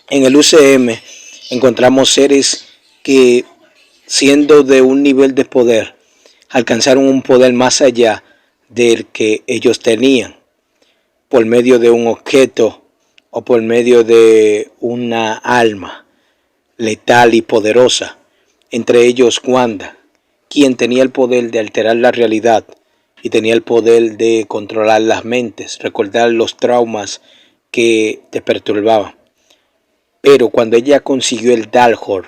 En el UCM encontramos seres que, siendo de un nivel de poder, alcanzaron un poder más allá del que ellos tenían, por medio de un objeto o por medio de una alma letal y poderosa, entre ellos Wanda, quien tenía el poder de alterar la realidad y tenía el poder de controlar las mentes, recordar los traumas que te perturbaban. Pero cuando ella consiguió el Darkhold,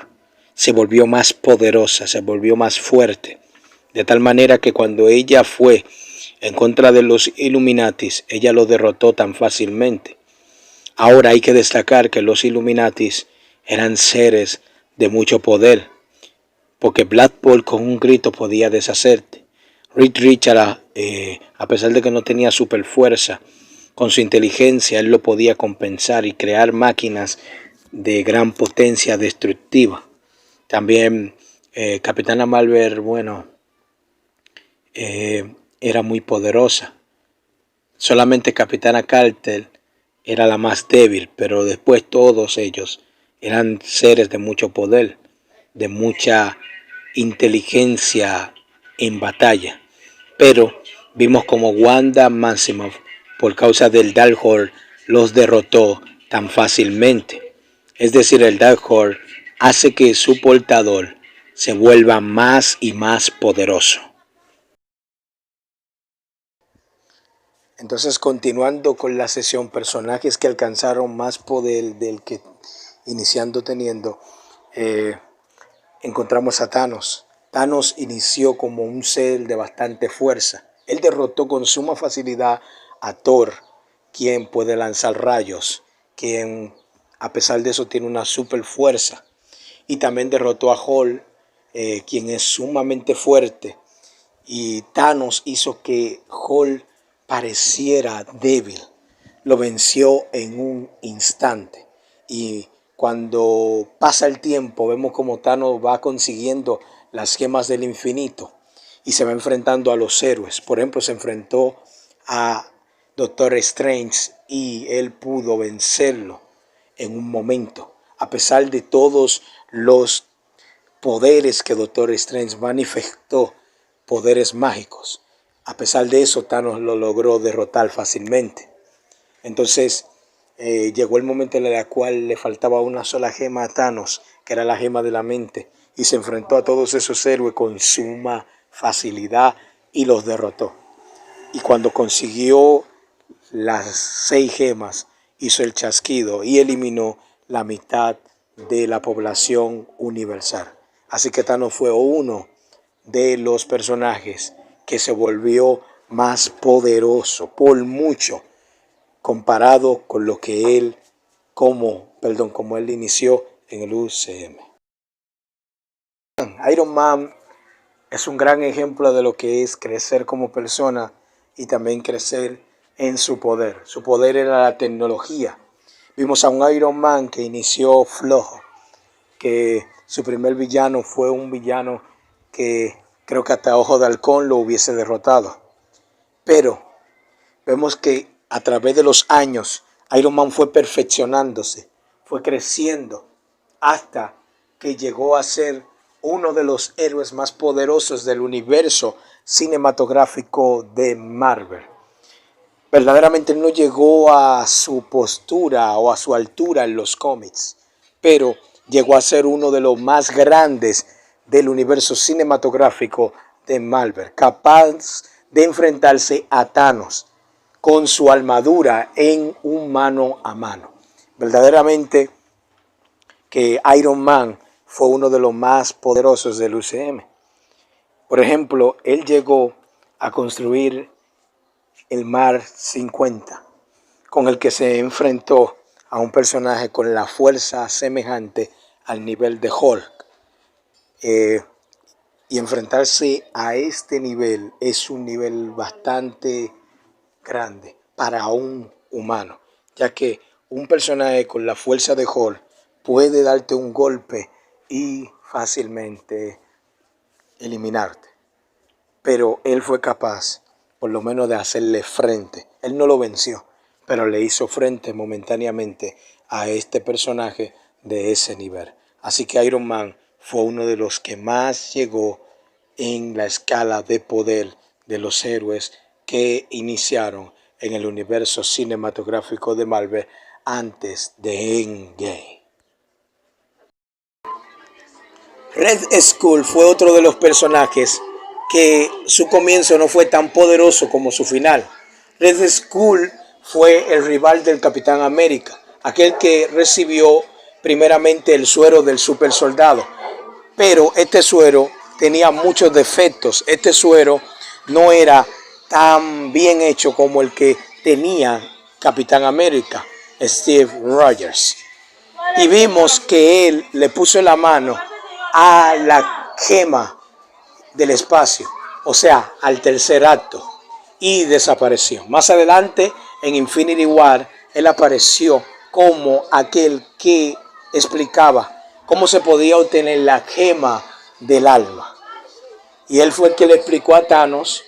se volvió más poderosa, se volvió más fuerte, de tal manera que cuando ella fue en contra de los Illuminatis, ella lo derrotó tan fácilmente. Ahora hay que destacar que los Illuminatis eran seres de mucho poder, porque Black Bolt con un grito podía deshacerte. Reed Richards, a pesar de que no tenía super fuerza, con su inteligencia él lo podía compensar y crear máquinas de gran potencia destructiva. También Capitana Marvel, bueno, era muy poderosa. Solamente Capitana Carter era la más débil, pero después todos ellos eran seres de mucho poder, de mucha inteligencia en batalla. Pero vimos como Wanda Maximoff, por causa del Darkhold, los derrotó tan fácilmente. Es decir, el Darkhold hace que su portador se vuelva más y más poderoso. Entonces, continuando con la sesión, personajes que alcanzaron más poder del que iniciando teniendo, eh, encontramos a Thanos. Thanos inició como un ser de bastante fuerza. Él derrotó con suma facilidad a Thor, quien puede lanzar rayos, quien a pesar de eso tiene una super fuerza. Y también derrotó a Hulk, quien es sumamente fuerte. Y Thanos hizo que Hulk pareciera débil. Lo venció en un instante. Y cuando pasa el tiempo, vemos como Thanos va consiguiendo las gemas del infinito y se va enfrentando a los héroes. Por ejemplo, se enfrentó a Doctor Strange y él pudo vencerlo en un momento. A pesar de todos los poderes que Doctor Strange manifestó, poderes mágicos. A pesar de eso, Thanos lo logró derrotar fácilmente. Entonces, llegó el momento en el cual le faltaba una sola gema a Thanos, que era la gema de la mente, y se enfrentó a todos esos héroes con suma facilidad y los derrotó. Y cuando consiguió las 6 gemas, hizo el chasquido y eliminó la mitad de la población universal. Así que Thanos fue uno de los personajes que se volvió más poderoso por mucho comparado con lo que él como él inició en el UCM. Iron Man es un gran ejemplo de lo que es crecer como persona y también crecer en su poder. Su poder era la tecnología. Vimos a un Iron Man que inició flojo, que su primer villano fue un villano que creo que hasta Ojo de Halcón lo hubiese derrotado. Pero vemos que a través de los años Iron Man fue perfeccionándose, fue creciendo hasta que llegó a ser uno de los héroes más poderosos del universo cinematográfico de Marvel. Verdaderamente no llegó a su postura o a su altura en los cómics, pero llegó a ser uno de los más grandes del universo cinematográfico de Marvel, capaz de enfrentarse a Thanos con su armadura en un mano a mano. Verdaderamente que Iron Man fue uno de los más poderosos del UCM. Por ejemplo, él llegó a construir el Mar 50, con el que se enfrentó a un personaje con la fuerza semejante al nivel de Hulk. Y enfrentarse a este nivel es un nivel bastante grande para un humano, ya que un personaje con la fuerza de Hulk puede darte un golpe y fácilmente eliminarte. Pero él fue capaz, por lo menos, de hacerle frente. Él no lo venció, pero le hizo frente momentáneamente a este personaje de ese nivel. Así que Iron Man fue uno de los que más llegó en la escala de poder de los héroes que iniciaron en el universo cinematográfico de Marvel antes de Endgame. Red Skull fue otro de los personajes que su comienzo no fue tan poderoso como su final. Red Skull fue el rival del Capitán América, aquel que recibió primeramente el suero del super soldado. Pero este suero tenía muchos defectos. Este suero no era tan bien hecho como el que tenía Capitán América, Steve Rogers. Y vimos que él le puso la mano a la gema del espacio, o sea, al tercer acto, y desapareció. Más adelante, en Infinity War, él apareció como aquel que explicaba cómo se podía obtener la gema del alma. Y él fue el que le explicó a Thanos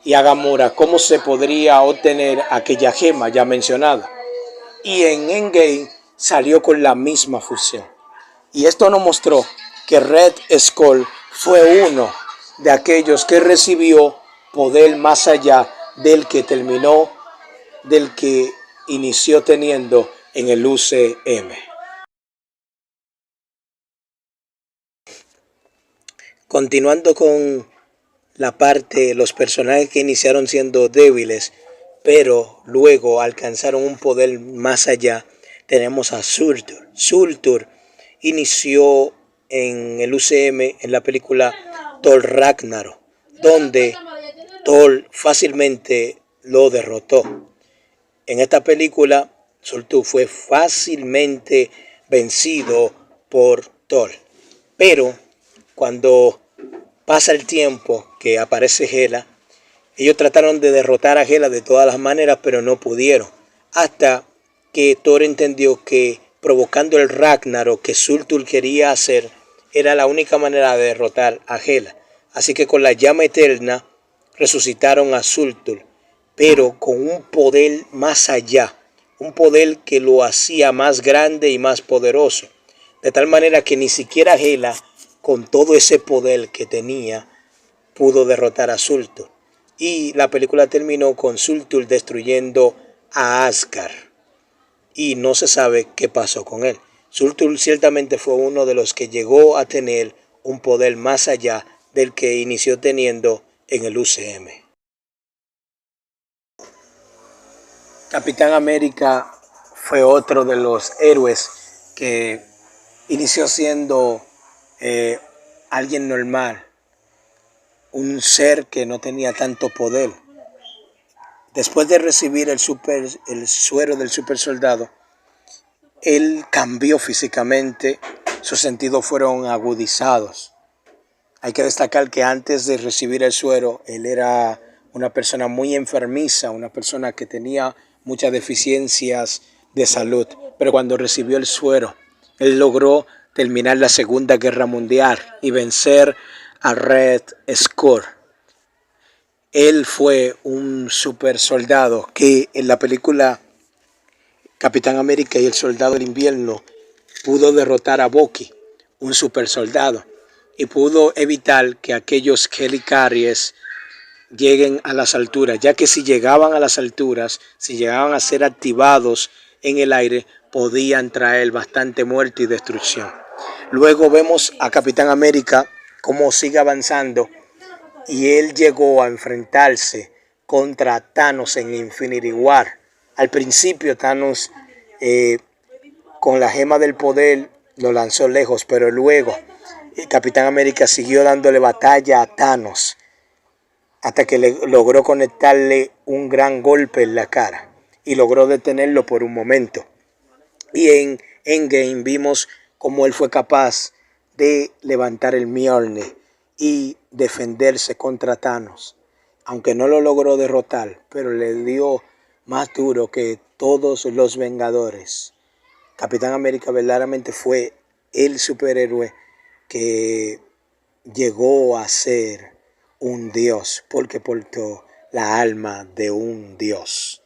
y a Gamora cómo se podría obtener aquella gema ya mencionada. Y en Endgame salió con la misma fusión. Y esto nos mostró que Red Skull fue uno de aquellos que recibió poder más allá del que terminó, del que inició teniendo en el UCM. Continuando con la parte, los personajes que iniciaron siendo débiles, pero luego alcanzaron un poder más allá, tenemos a Surtur. Surtur inició en el UCM en la película Thor Ragnarok, donde Thor fácilmente lo derrotó. En esta película, Surtur fue fácilmente vencido por Thor, pero cuando pasa el tiempo que aparece Hela, ellos trataron de derrotar a Hela de todas las maneras, pero no pudieron. Hasta que Thor entendió que provocando el Ragnarok que Surtur quería hacer era la única manera de derrotar a Hela. Así que con la llama eterna resucitaron a Surtur, pero con un poder más allá, un poder que lo hacía más grande y más poderoso. De tal manera que ni siquiera Hela, con todo ese poder que tenía, pudo derrotar a Surtur. Y la película terminó con Surtur destruyendo a Asgard. Y no se sabe qué pasó con él. Surtur ciertamente fue uno de los que llegó a tener un poder más allá del que inició teniendo en el UCM. Capitán América fue otro de los héroes que inició siendo alguien normal, un ser que no tenía tanto poder. Después de recibir el suero del super soldado, él cambió físicamente, sus sentidos fueron agudizados. Hay que destacar que antes de recibir el suero, él era una persona muy enfermiza, una persona que tenía muchas deficiencias de salud. Pero cuando recibió el suero, él logró terminar la Segunda Guerra Mundial y vencer a Red Skull. Él fue un super soldado que en la película Capitán América y el Soldado del Invierno pudo derrotar a Bucky, un super soldado, y pudo evitar que aquellos helicarriers lleguen a las alturas, ya que si llegaban a las alturas, si llegaban a ser activados en el aire, podían traer bastante muerte y destrucción. Luego vemos a Capitán América cómo sigue avanzando y él llegó a enfrentarse contra Thanos en Infinity War. Al principio Thanos con la gema del poder lo lanzó lejos, pero luego Capitán América siguió dándole batalla a Thanos hasta que logró conectarle un gran golpe en la cara y logró detenerlo por un momento. Y en Endgame vimos cómo él fue capaz de levantar el Mjolnir y defenderse contra Thanos. Aunque no lo logró derrotar, pero le dio más duro que todos los Vengadores. Capitán América verdaderamente fue el superhéroe que llegó a ser un dios, porque portó la alma de un dios.